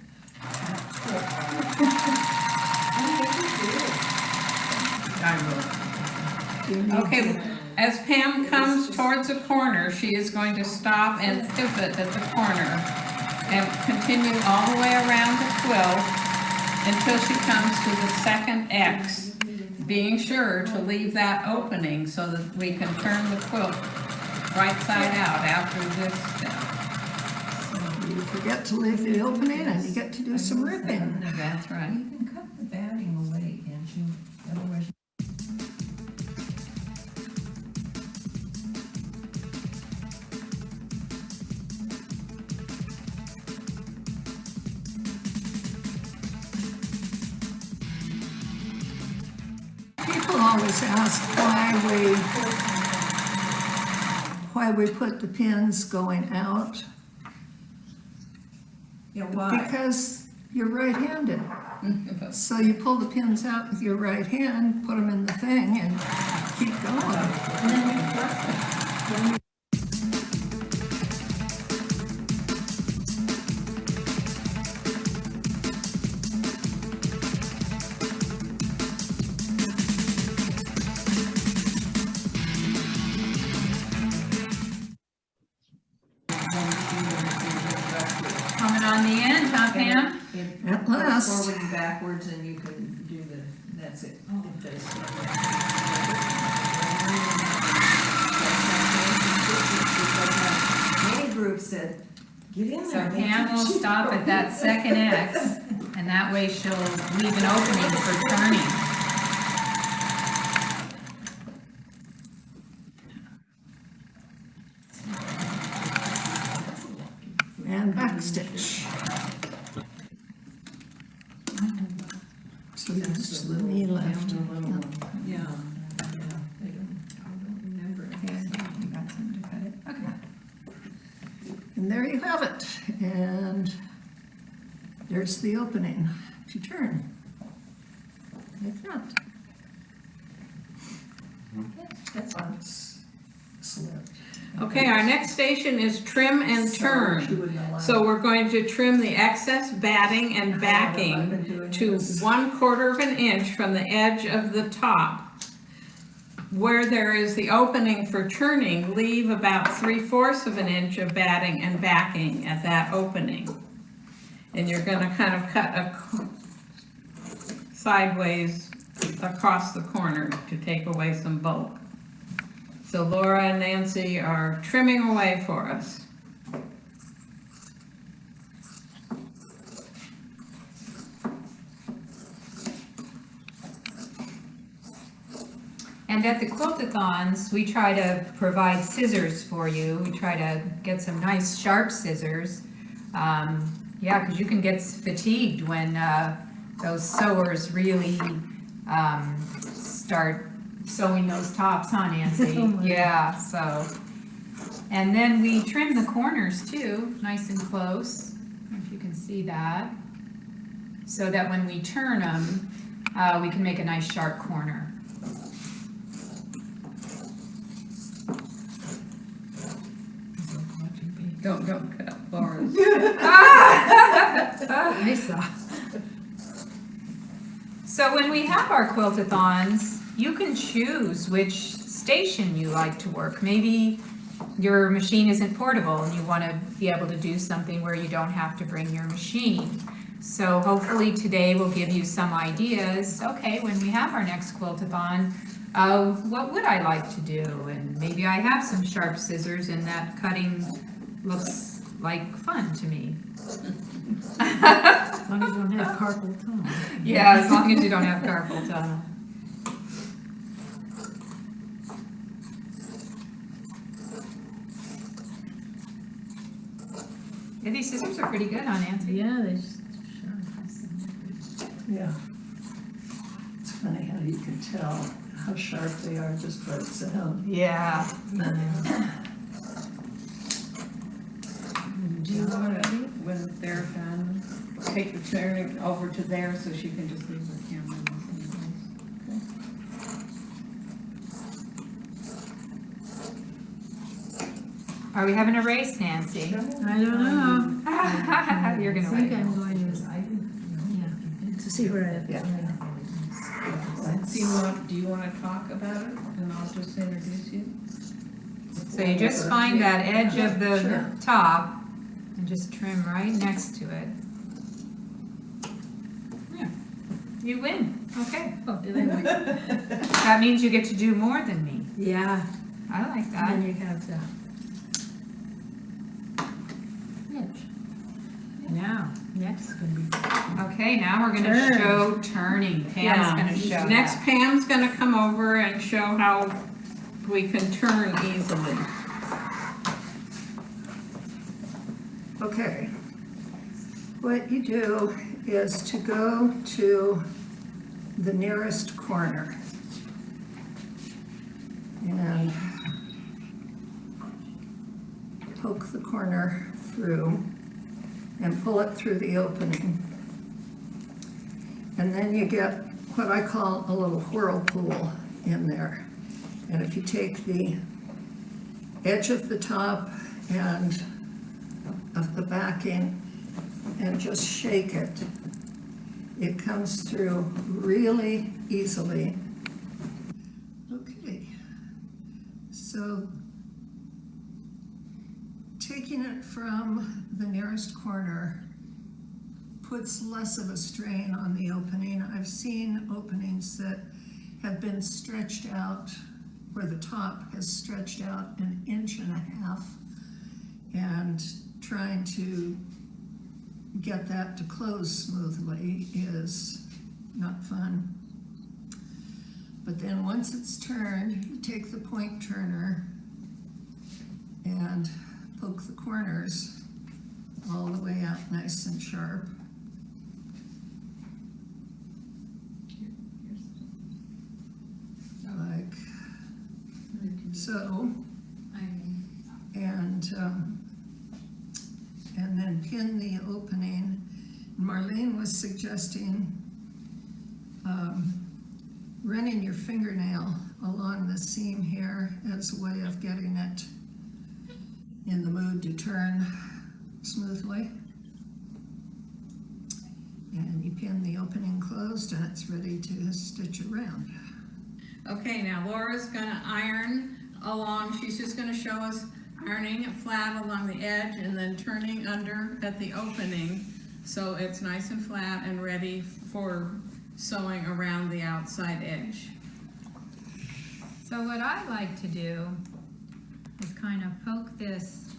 Okay, as Pam comes towards a corner, she is going to stop and pivot at the corner and continue all the way around the quilt until she comes to the second X, being sure to leave that opening so that we can turn the quilt right side out after this step. You forget to leave the opening and you get to do some ripping. That's right. You can cut the batting away, can't you? Otherwise. People always ask why we put the pins going out. Yeah, why? Because you're right-handed. So you pull the pins out with your right hand, put them in the thing, and keep going. And then you press it. on the end, huh, Pam? At last. Forward and backwards, and you can do that's it. It does. Many groups said, get in So there. Pam will stop at that second X, and that way she'll leave an opening for turning. And backstitch. So this is the knee left. Yeah. I don't remember. You got something to cut it? Okay. And there you have it. And there's the opening to turn. Like that. That's on slip. Okay, our next station is trim and turn. So we're going to trim the excess batting and backing to 1/4 of an inch from the edge of the top. Where there is the opening for turning, leave about 3/4 of an inch of batting and backing at that opening. And you're gonna kind of cut sideways across the corner to take away some bulk. So Laura and Nancy are trimming away for us. And at the Quiltathons, we try to provide scissors for you. We try to get some nice sharp scissors. Yeah, because you can get fatigued when those sewers really start sewing those tops, huh, Nancy? Yeah, so. And then we trim the corners too, nice and close, if you can see that. So that when we turn them, we can make a nice sharp corner. Don't cut Laura's. I saw. So when we have our Quiltathons, you can choose which station you like to work. Maybe your machine isn't portable and you want to be able to do something where you don't have to bring your machine. So hopefully today will give you some ideas. Okay, when we have our next Quiltathon, what would I like to do? And maybe I have some sharp scissors and that cutting looks like fun to me. As long as you don't have carpal tunnel. Yeah, as long as you don't have carpal tunnel. Yeah, these scissors are pretty good, huh, Nancy? Yeah, they just, Yeah. It's funny how you can tell how sharp they are just by the sound. Yeah. Do you want to, when they're done, take the turn over to there so she can just leave the camera in the same place? Are we having a race, Nancy? I don't know. You're gonna I think win. I'm going to, to see where I have. Yeah. Do you want to talk about it and I'll just introduce you? So you just find that edge of the Sure. top and just trim right next to it. Yeah, you win. Okay. Oh, did I win? That means you get to do more than me. Yeah, I like and that. then you have that. Now, Next is gonna be. okay, now we're gonna Turn. show turning. Pam's gonna show Next, that. Pam's gonna come over and show how we can turn easily. Okay. What you do is to go to the nearest corner. And poke the corner through and pull it through the opening. And then you get what I call a little whirlpool in there. And if you take the edge of the top and of the backing and just shake it, it comes through really easily. Okay, so taking it from the nearest corner, puts less of a strain on the opening. I've seen openings that have been stretched out, where the top has stretched out 1.5 inches, and trying to get that to close smoothly is not fun. But then once it's turned, you take the point turner and poke the corners all the way out nice and sharp. Like so. And then pin the opening. Marlene was suggesting running your fingernail along the seam here as a way of getting it in the mood to turn smoothly. And you pin the opening closed and it's ready to stitch around. Okay, now Laura's gonna iron along. She's just gonna show us ironing it flat along the edge and then turning under at the opening so it's nice and flat and ready for sewing around the outside edge. So what I like to do is kind of poke this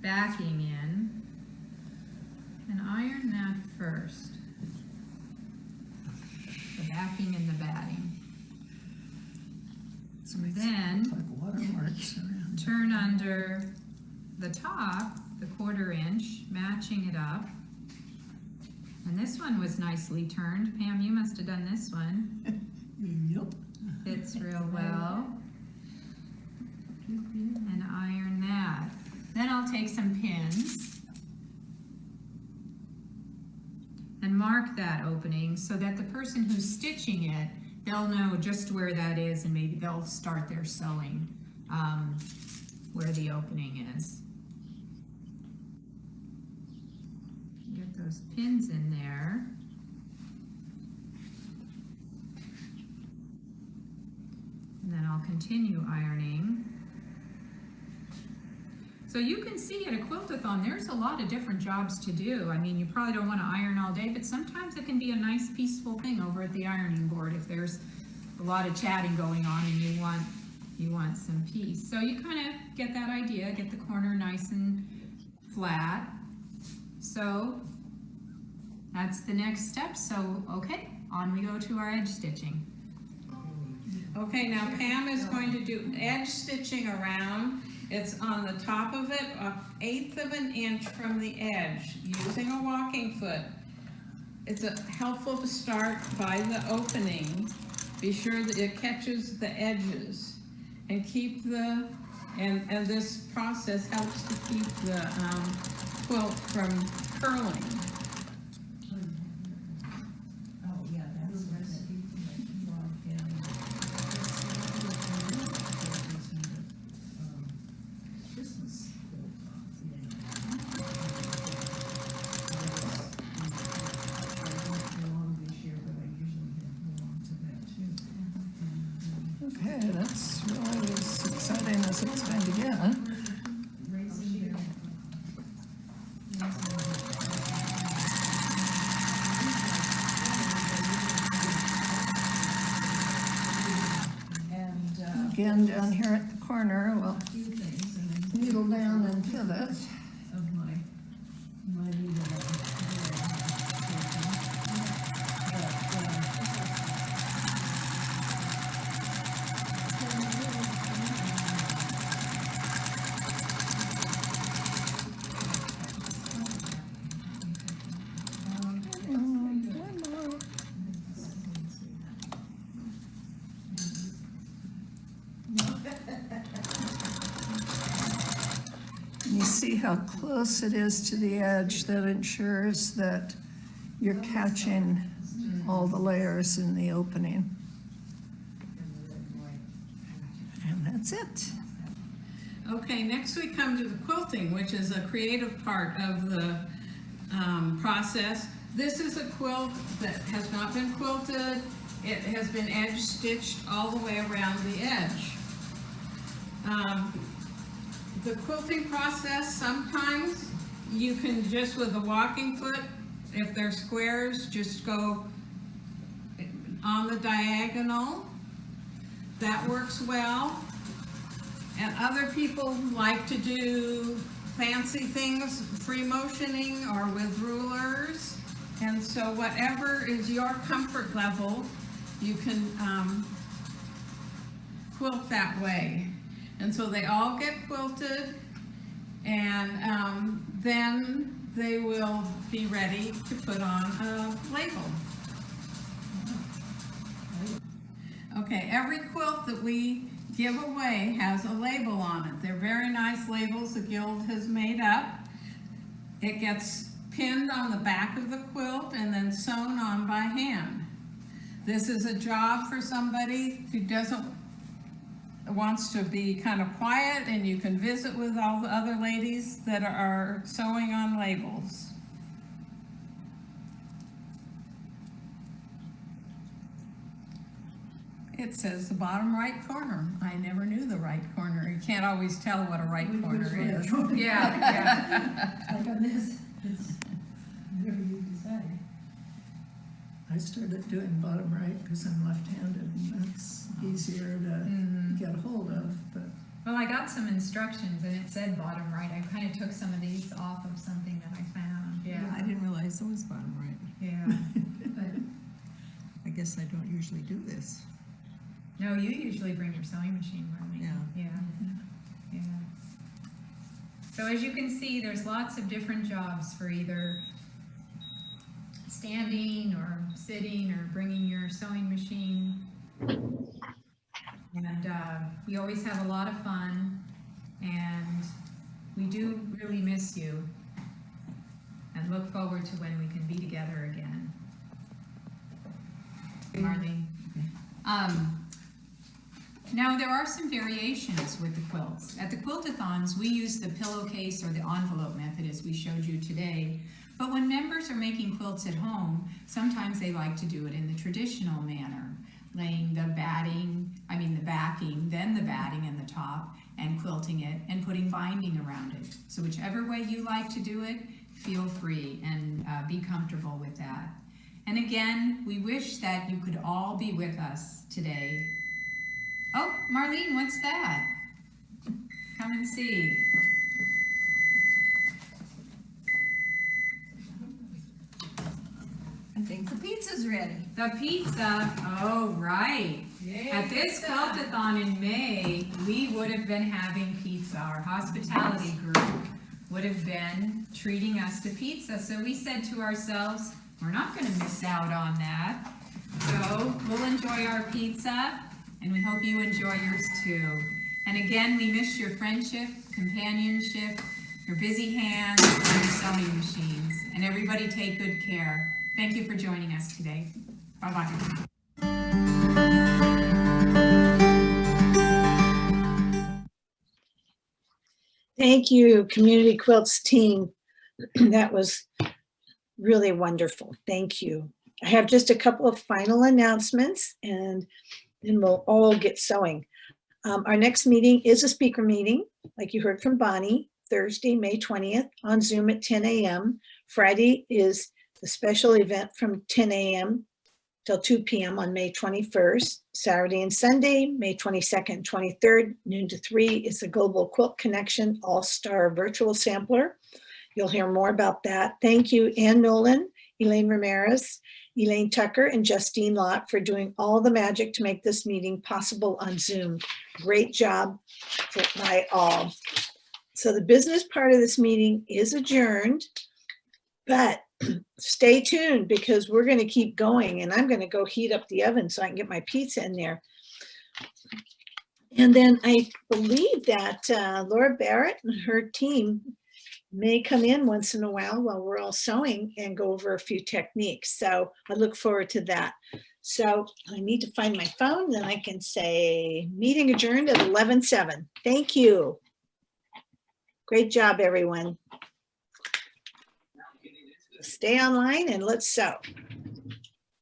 backing in and iron that first. The backing and the batting. And then Like watermarks around. turn under the top, the 1/4 inch, matching it up. And this one was nicely turned. Pam, you must have done this one. Yep. Fits real well. And iron that. Then I'll take some pins and mark that opening so that the person who's stitching it, they'll know just where that is, and maybe they'll start their sewing where the opening is. Get those pins in there. And then I'll continue ironing. So you can see at a quiltathon, there's a lot of different jobs to do. I mean, you probably don't want to iron all day, but sometimes it can be a nice peaceful thing over at the ironing board if there's a lot of chatting going on and you want some peace. So you kind of get that idea, get the corner nice and flat. So that's the next step. So, okay, on we go to our edge stitching. Okay, now Pam is going to do edge stitching around. It's on the top of it, 1/8 of an inch from the edge, using a walking foot. It's helpful to start by the opening. Be sure that it catches the edges and keep the, and this process helps to keep the quilt from curling. Okay, that's really as exciting as it's going to get. Again, down here at the corner, we'll needle down and pivot. You see how close it is to the edge. That ensures that you're catching all the layers in the opening. And that's it. Okay, next we come to the quilting, which is a creative part of the process. This is a quilt that has not been quilted. It has been edge stitched all the way around the edge. The quilting process, sometimes you can just with a walking foot, if they're squares, just go on the diagonal. That works well. And other people like to do fancy things, free motioning or with rulers. And so whatever is your comfort level, you can quilt that way. And so they all get quilted, and then they will be ready to put on a label. Okay, every quilt that we give away has a label on it. They're very nice labels the Guild has made up. It gets pinned on the back of the quilt and then sewn on by hand. This is a job for somebody who wants to be kind of quiet, and you can visit with all the other ladies that are sewing on labels. It says the bottom right corner. I never knew the right corner. You can't always tell what a right corner is. Yeah. Like on this, it's whatever you decide. I started doing bottom right because I'm left-handed, and that's easier to get a hold of, but Well, I got some instructions and it said bottom right. I kind of took some of these off of something that I found. Yeah. I didn't realize it was bottom right. Yeah. But I guess I don't usually do this. no, you usually bring your sewing machine, Marlene. Yeah. Yeah. So as you can see, there's lots of different jobs for either standing or sitting or bringing your sewing machine. And we always have a lot of fun, and we do really miss you and look forward to when we can be together again. Marlene. Now there are some variations with the quilts. At the Quiltathons, we use the pillowcase or the envelope method as we showed you today. But when members are making quilts at home, sometimes they like to do it in the traditional manner, laying the backing, then the batting in the top, and quilting it and putting binding around it. So whichever way you like to do it, feel free and be comfortable with that. And again, we wish that you could all be with us today. Oh, Marlene, what's that? Come and see. I think the pizza's ready. The pizza, oh, right. Yay, At this pizza. Quiltathon in May, we would have been having pizza. Our hospitality group would have been treating us to pizza. So we said to ourselves, we're not going to miss out on that. So we'll enjoy our pizza, and we hope you enjoy yours too. And again, we miss your friendship, companionship, your busy hands, and your sewing machines. And everybody take good care. Thank you for joining us today. Bye-bye. Thank you, Community Quilts team. That was really wonderful. Thank you. I have just a couple of final announcements, and then we'll all get sewing. Our next meeting is a speaker meeting, like you heard from Bonnie, Thursday, May 20th on Zoom at 10 a.m. Friday is the special event from 10 a.m. till 2 p.m. on May 21st. Saturday and Sunday, May 22nd, 23rd, noon to 3 is the Global Quilt Connection All-Star Virtual Sampler. You'll hear more about that. Thank you, Ann Nolan, Elaine Ramirez, Elaine Tucker, and Justine Lott for doing all the magic to make this meeting possible on Zoom. Great job by all. So the business part of this meeting is adjourned, but stay tuned because we're going to keep going, and I'm going to go heat up the oven so I can get my pizza in there. And then I believe that Laura Barrett and her team may come in once in a while we're all sewing and go over a few techniques. So I look forward to that. So I need to find my phone, then I can say meeting adjourned at 11:07. Thank you. Great job, everyone. Stay online and let's sew.